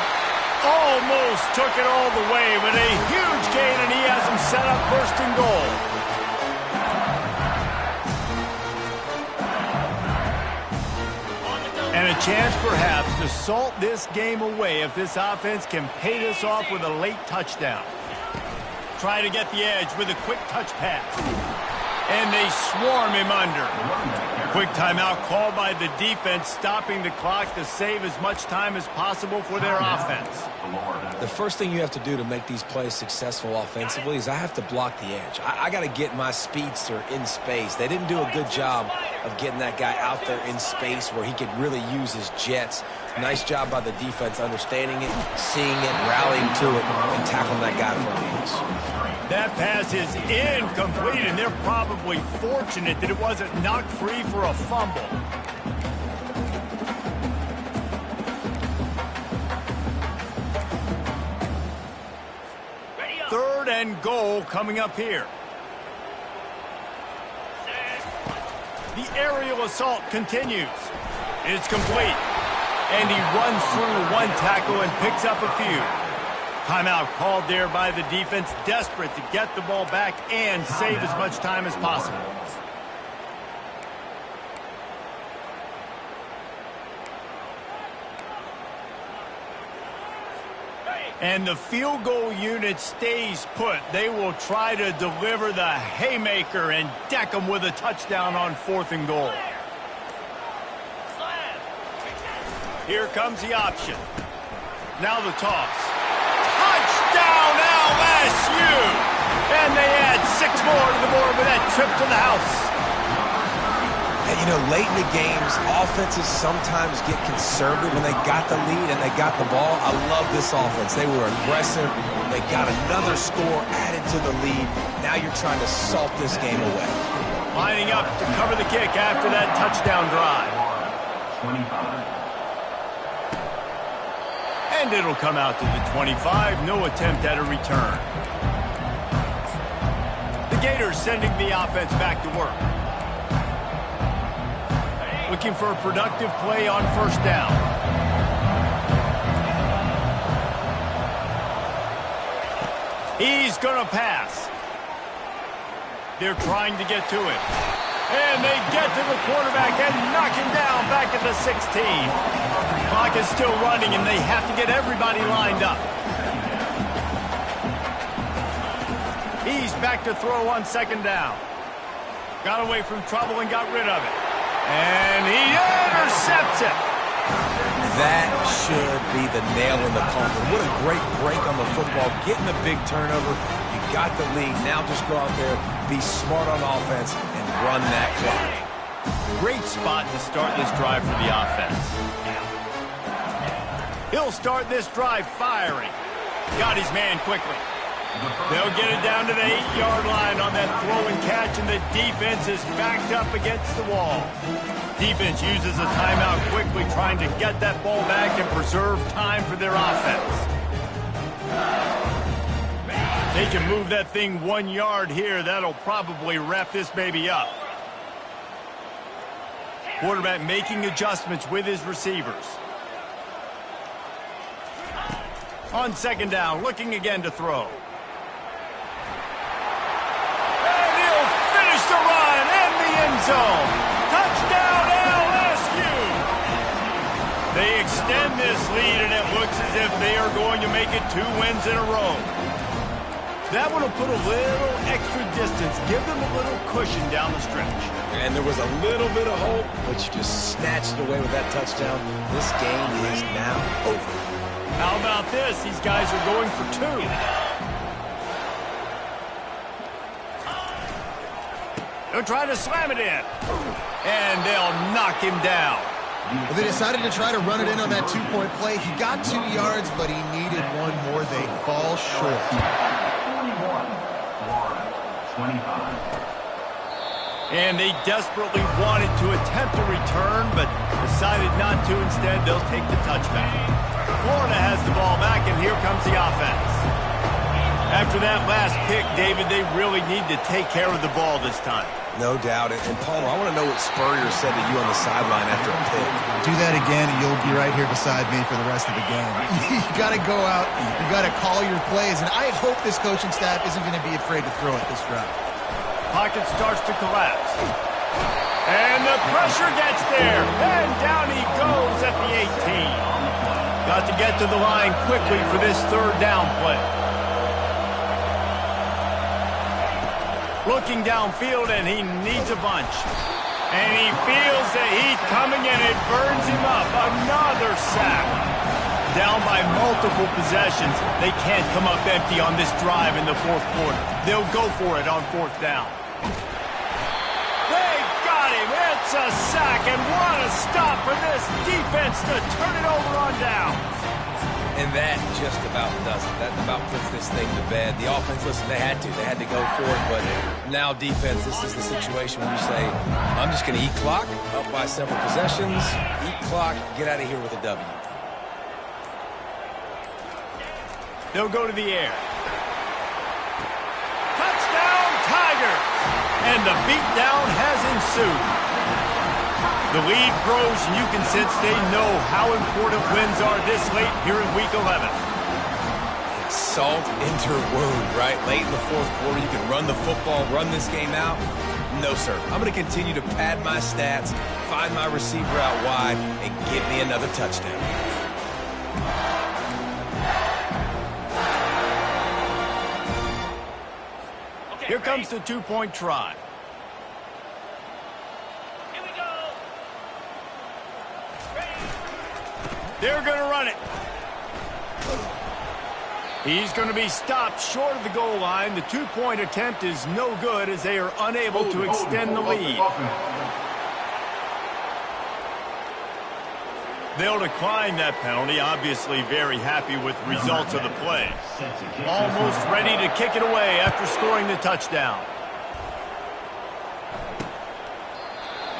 Almost took it all the way, but a huge gain, and he has him set up first and goal. And a chance, perhaps, to salt this game away if this offense can pay this off with a late touchdown. Try to get the edge with a quick touch pass. And they swarm him under. Quick timeout called by the defense, stopping the clock to save as much time as possible for their offense. The first thing you have to do to make these plays successful offensively is I have to block the edge. I got to get my speedster in space. They didn't do a good job of getting that guy out there in space where he could really use his jets. Nice job by the defense understanding it, seeing it, rallying to it, and tackling that guy for a loss. That pass is incomplete, and they're probably fortunate that it wasn't knocked free for a fumble. Third and goal coming up here. The aerial assault continues. It's complete. And he runs through one tackle and picks up a few. Timeout called there by the defense, desperate to get the ball back and save as much time as possible. And the field goal unit stays put. They will try to deliver the haymaker and deck them with a touchdown on 4th and goal. Here comes the option. Now the toss. Touchdown LSU! And they add 6 more to the board with that trip to the house. And, you know, late in the games, offenses sometimes get conservative when they got the lead and they got the ball. I love this offense. They were aggressive. They got another score added to the lead. Now you're trying to salt this game away. Lining up to cover the kick after that touchdown drive. 25. And it'll come out to the 25. No attempt at a return. The Gators sending the offense back to work. Looking for a productive play on first down. He's going to pass. They're trying to get to it. And they get to the quarterback and knock him down back at the 16. Clock is still running, and they have to get everybody lined up. He's back to throw on 2nd down. Got away from trouble and got rid of it. And he intercepts it. That should be the nail in the coffin. What a great break on the football. Getting a big turnover. You got the lead. Now just go out there, be smart on offense, and run that clock. Great spot to start this drive for the offense. He'll start this drive firing. Got his man quickly. They'll get it down to the 8-yard line on that throw and catch, and the defense is backed up against the wall. Defense uses a timeout quickly, trying to get that ball back and preserve time for their offense. They can move that thing 1 yard here. That'll probably wrap this baby up. Quarterback making adjustments with his receivers. On 2nd down, looking again to throw. zone. Touchdown, LSU! They extend this lead, and it looks as if they are going to make it 2 wins in a row. That one will put a little extra distance, give them a little cushion down the stretch. And there was a little bit of hope, but you just snatched it away with that touchdown. This game is now over. How about this? These guys are going for 2. They'll try to slam it in. And they'll knock him down. Well, they decided to try to run it in on that 2-point play. He got 2 yards, but he needed 1 more. They fall short. 25. And they desperately wanted to attempt a return, but decided not to. Instead, they'll take the touchback. Florida has the ball back, and here comes the offense. After that last pick, David, they really need to take care of the ball this time. No doubt. And Palmer, I want to know what Spurrier said to you on the sideline after a pick. Do that again, and you'll be right here beside me for the rest of the game. You got to go out. You got to call your plays, and I hope this coaching staff isn't going to be afraid to throw it this drive. Pocket starts to collapse. And the pressure gets there. And down he goes at the 18. Got to get to the line quickly for this 3rd down play. Looking downfield, and he needs a bunch. And he feels the heat coming, and it burns him up. Another sack. Down by multiple possessions. They can't come up empty on this drive in the 4th quarter. They'll go for it on 4th down. They got him. It's a sack, and what a stop for this defense to turn it over on down. And that just about does it. That about puts this thing to bed. The offense, listen, they had to. They had to go for it, but now defense, this is the situation where you say, I'm just going to eat clock, up by several possessions, eat clock, get out of here with a W. They'll go to the air. Touchdown, Tigers! And the beatdown has ensued. The lead grows, and you can sense they know how important wins are this late here in Week 11. Salt into her wound, right? Late in the 4th quarter, you can run the football, run this game out. No, sir. I'm going to continue to pad my stats, find my receiver out wide, and give me another touchdown. Here comes the 2-point try. Here we go. They're going to run it. He's going to be stopped short of the goal line. The 2-point attempt is no good as they are unable to extend the lead. They'll decline that penalty, obviously very happy with the results of the play. Almost ready to kick it away after scoring the touchdown.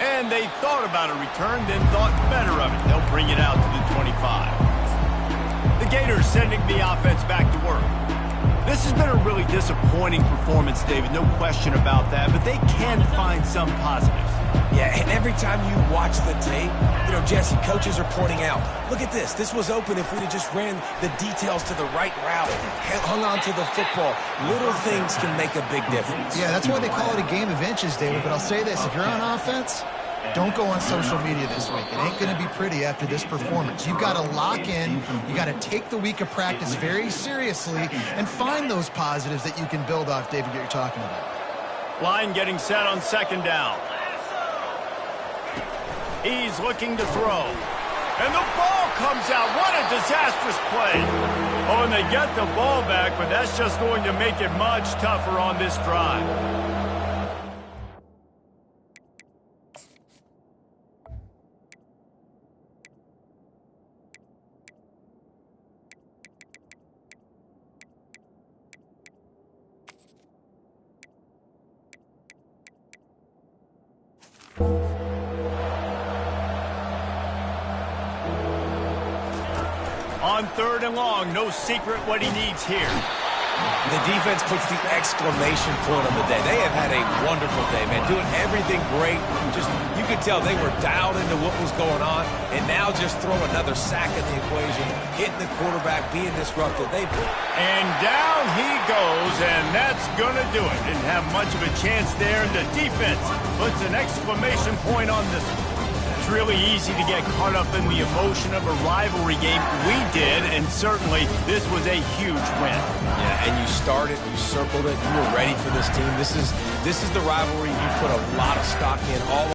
And they thought about a return, then thought better of it. They'll bring it out to the 25. The Gators sending the offense back to work. This has been a really disappointing performance, David, no question about that, but they can find some positives. Yeah, and every time you watch the tape, you know, Jesse, coaches are pointing out, look at this. This was open if we'd have just ran the details to the right route, hung on to the football. Little things can make a big difference. Yeah, that's why they call it a game of inches, David. But I'll say this, if you're on offense, don't go on social media this week. It ain't going to be pretty after this performance. You've got to lock in. You got to take the week of practice very seriously and find those positives that you can build off, David, that you're talking about. Line getting set on 2nd down. He's looking to throw. And the ball comes out. What a disastrous play. Oh, and they get the ball back, but that's just going to make it much tougher on this drive. On 3rd and long, no secret what he needs here. The defense puts the exclamation point on the day. They have had a wonderful day, man. Doing everything great. Just, you could tell they were dialed into what was going on. And now just throw another sack in the equation, hitting the quarterback, being disruptive. And down he goes, and that's going to do it. Didn't have much of a chance there, and the defense puts an exclamation point on this one. It's really easy to get caught up in the emotion of a rivalry game. We did, and certainly this was a huge win. Yeah, and you started, you circled it, you were ready for this team. This is the rivalry you put a lot of stock in all